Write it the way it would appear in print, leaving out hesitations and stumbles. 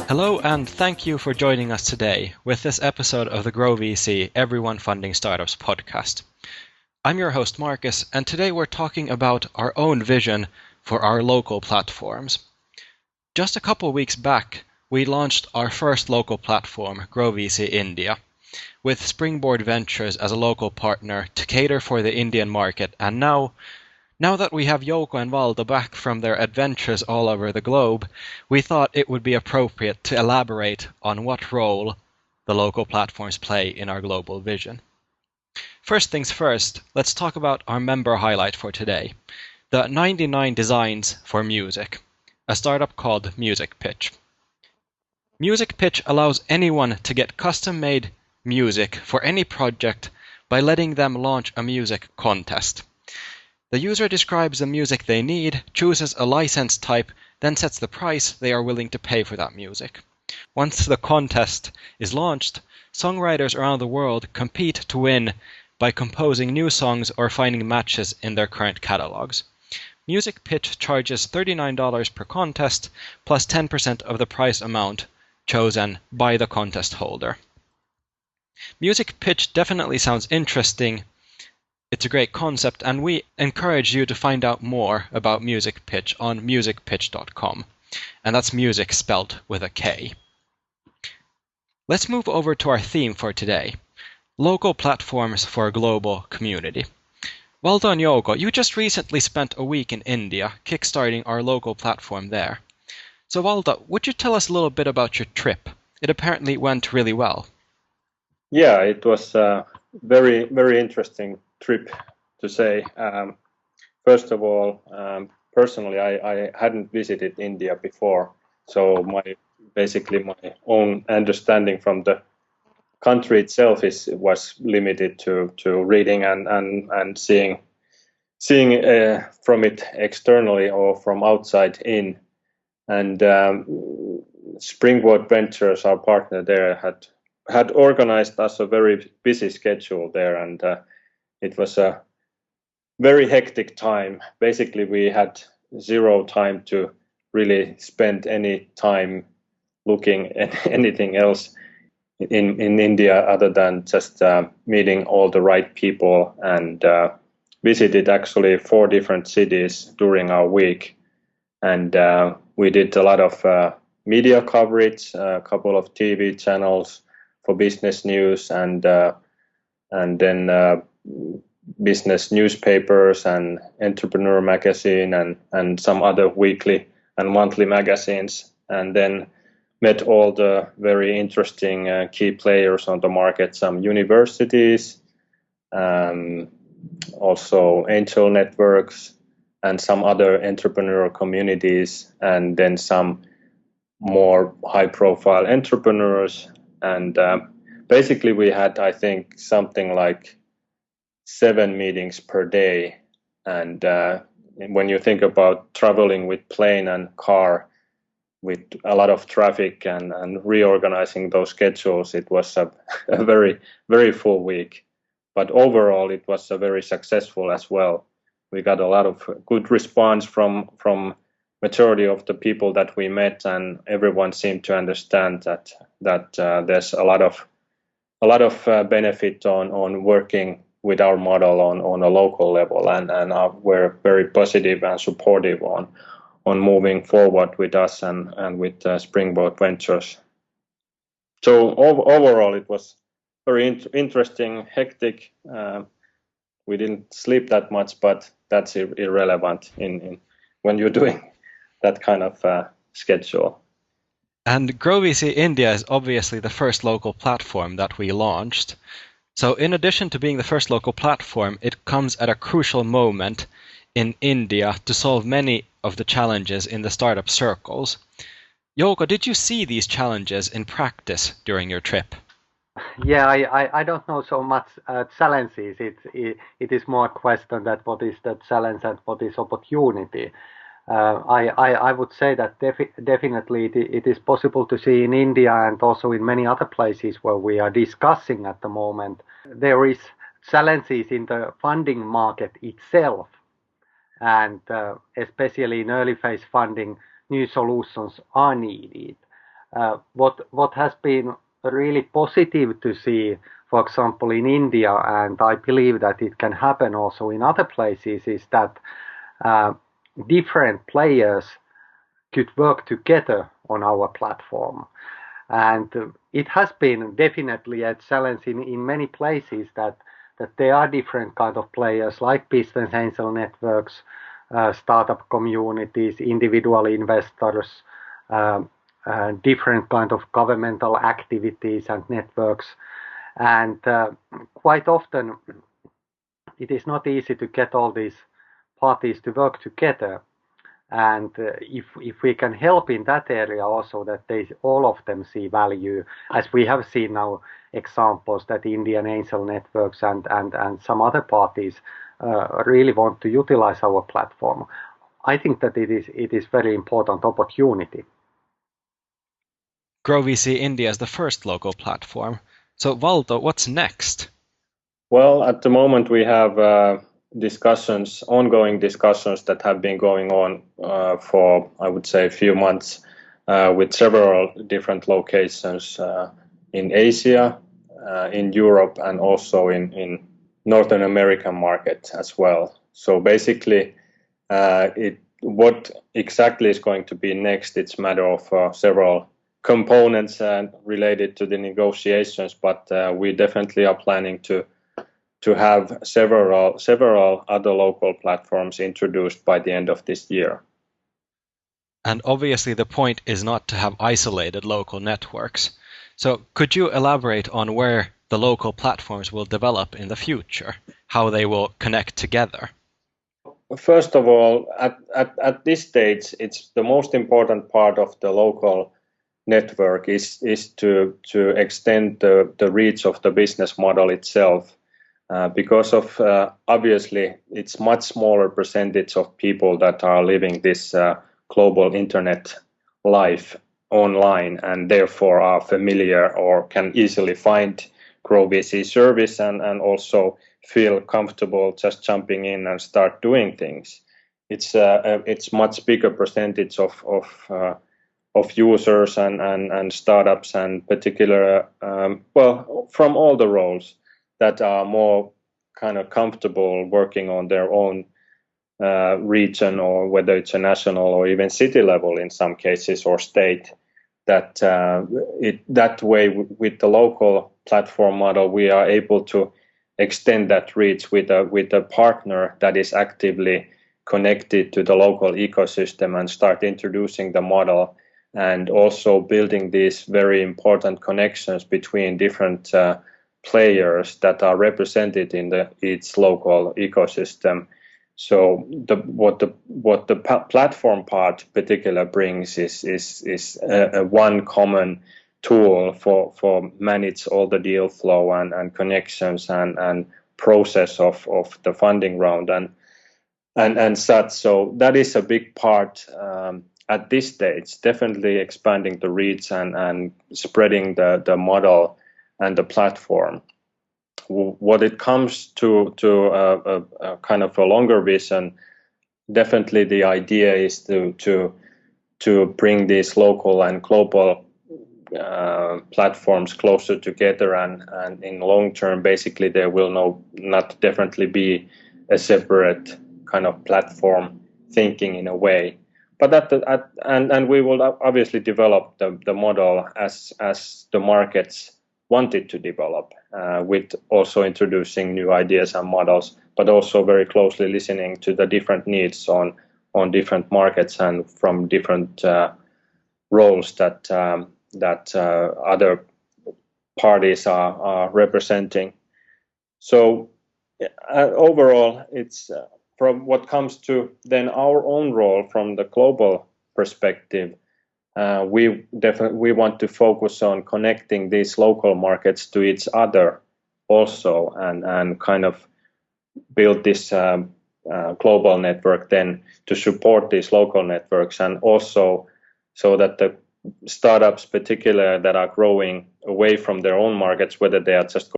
Hello and thank you for joining us today with this episode of the GrowVC Everyone Funding Startups podcast. I'm your host Marcus, and today we're talking about our own vision for our local platforms. Just a couple weeks back, we launched our first local platform, GrowVC India, with Springboard Ventures as a local partner to cater for the Indian market, and now that we have Jouko and Valto back from their adventures all over the globe, we thought it would be appropriate to elaborate on what role the local platforms play in our global vision. First things first, let's talk about our member highlight for today, the 99 Designs for Music, a startup called MusikPitch. MusikPitch allows anyone to get custom-made music for any project by letting them launch a music contest. The user describes the music they need, chooses a license type, then sets the price they are willing to pay for that music. Once the contest is launched, songwriters around the world compete to win by composing new songs or finding matches in their current catalogs. MusikPitch charges $39 per contest, plus 10% of the prize amount chosen by the contest holder. MusikPitch definitely sounds interesting. It's a great concept, and we encourage you to find out more about MusikPitch on musicpitch.com. And that's music spelled with a K. Let's move over to our theme for today, local platforms for a global community. Valto and Jouko, you just recently spent a week in India, kickstarting our local platform there. So Valto, would you tell us a little bit about your trip? It apparently went really well. Yeah, it was a very, very interesting trip, to say. First of all, personally, I hadn't visited India before, so my own understanding from the country itself was limited to reading and seeing from it externally or from outside in. And Springboard Ventures, our partner there, had organized us a very busy schedule there, and it was a very hectic time. Basically, we had zero time to really spend any time looking at anything else in India other than just meeting all the right people, and visited actually 4 different cities during our week. And we did a lot of media coverage, a couple of TV channels for business news, and then business newspapers and entrepreneur magazine and some other weekly and monthly magazines, and then met all the very interesting key players on the market, some universities, also angel networks, and some other entrepreneurial communities, and then some more high-profile entrepreneurs. And basically we had, I think, something like 7 meetings per day. And when you think about traveling with plane and car with a lot of traffic and reorganizing those schedules, it was a very, very full week. But overall, it was very successful as well. We got a lot of good response from majority of the people that we met, and everyone seemed to understand that there's a lot of benefit on working with our model on a local level, and we're very positive and supportive on moving forward with us and with Springboard Ventures. So overall, it was very interesting, hectic. We didn't sleep that much, but that's irrelevant in when you're doing that kind of schedule. And GrowVC India is obviously the first local platform that we launched. So in addition to being the first local platform, it comes at a crucial moment in India to solve many of the challenges in the startup circles. Jouko, did you see these challenges in practice during your trip? Yeah, I don't know so much challenges. It is more a question that what is the challenge and what is opportunity. I would say that definitely it is possible to see in India and also in many other places where we are discussing at the moment. There is challenges in the funding market itself, and especially in early phase funding, new solutions are needed. What has been really positive to see, for example, in India, and I believe that it can happen also in other places, is that different players could work together on our platform. And it has been definitely a challenge in many places that there are different kind of players like business angel networks, startup communities, individual investors, different kind of governmental activities and networks. And quite often it is not easy to get all these parties to work together. And if we can help in that area also, that all of them see value, as we have seen now examples that Indian angel networks and some other parties really want to utilize our platform, I think that it is very important opportunity. GrowVC India is the first local platform. So Valto, what's next? Well, at the moment we have ongoing discussions that have been going on for, I would say, a few months with several different locations in Asia, in Europe, and also in Northern American market as well. So basically, what exactly is going to be next, it's a matter of several components related to the negotiations, but we definitely are planning to have several other local platforms introduced by the end of this year. And obviously the point is not to have isolated local networks. So could you elaborate on where the local platforms will develop in the future, how they will connect together? First of all, at this stage, it's the most important part of the local network is to extend the reach of the business model itself. Because of obviously it's much smaller percentage of people that are living this global internet life online and therefore are familiar or can easily find GrowVC service and also feel comfortable just jumping in and start doing things. It's much bigger percentage of users and startups and particular from all the roles that are more kind of comfortable working on their own region, or whether it's a national or even city level in some cases, or state. That way, with the local platform model, we are able to extend that reach with a partner that is actively connected to the local ecosystem and start introducing the model, and also building these very important connections between different players that are represented in each local ecosystem. So what the platform part particular brings is a one common tool for manage all the deal flow and connections and process of the funding round and such. So that is a big part at this stage, definitely expanding the reach and spreading the model and the platform. What it comes to a kind of a longer vision, definitely the idea is to bring these local and global platforms closer together, and in long term, basically there will not definitely be a separate kind of platform thinking in a way. But and we will obviously develop the model as the markets want it to develop, with also introducing new ideas and models, but also very closely listening to the different needs on different markets and from different roles that other parties are representing. So overall, it's from what comes to then our own role from the global perspective. We want to focus on connecting these local markets to each other also, and kind of build this global network then to support these local networks, and also so that the startups particular that are growing away from their own markets, whether they are just